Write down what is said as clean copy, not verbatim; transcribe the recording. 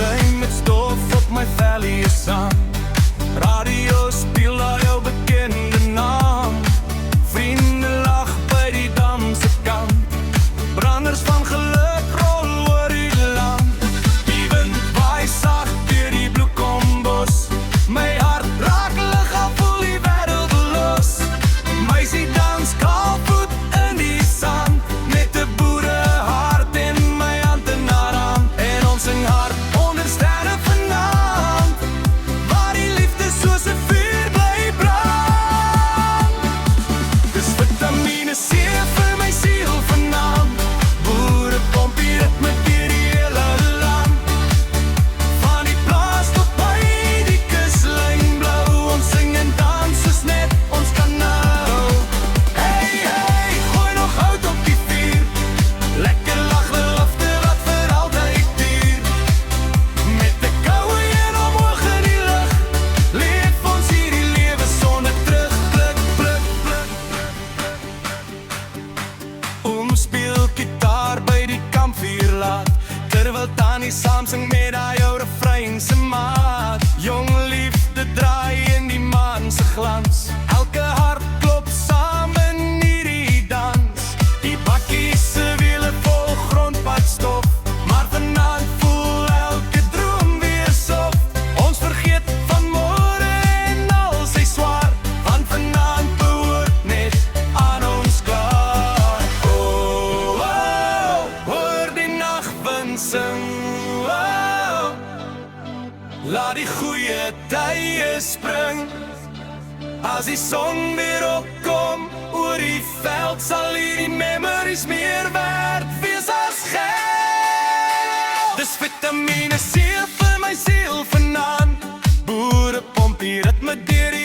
Bruin met stof op my valley is aan. Radio speel daar jou bekende naam. Vriende lag by die dam se kant. Branders van geluk rol oor die land. Die wind waai sag deur die bloekombos. My hart raak lig al voel die wêreld los. Meisie dans kaalvoet in die sand. Met 'n boerehart in my hand en haar hand. En ons sing hard onder sterre vanaand. Waar die liefde soos 'n vuur bly brand. Dis vitamine C vir my siel vanaand. Boere pomp die ritme deur die hele land. Van die plaas tot by die kuslyn blou. Ons sing en dans soos net ons kan nou. Hey, hey, gooi nog hout op die vuur. Lekker lag gelofte wat vir altyd duur. Met 'n koue een omhoog in die lug. Leef ons hierdie lewe sonder terug. Pluk, pluk, pluk. Ons speel gitaar by die kampvuur laat. Terwyl Tannie saam sing met haar jou refrein se maat. Jong liefde draai in die maan se glans. Elke hart klop saam in hierdie dans. Die bakkies se wiele vol grondpadstof. Maar vanaand voel elke droom weer sof. Ons vergeet van môre en al sy swaar. Want vanaand behoort net aan ons klaar. Oh, oh, hoor die nagwind sing. Oh, laat die goeie tye spring. As die son weer opkom oor die veld, sal hierdie memories meer werd wees as geld. Dis vitamine C vir my siel vanaand. Boere pomp die ritme deur die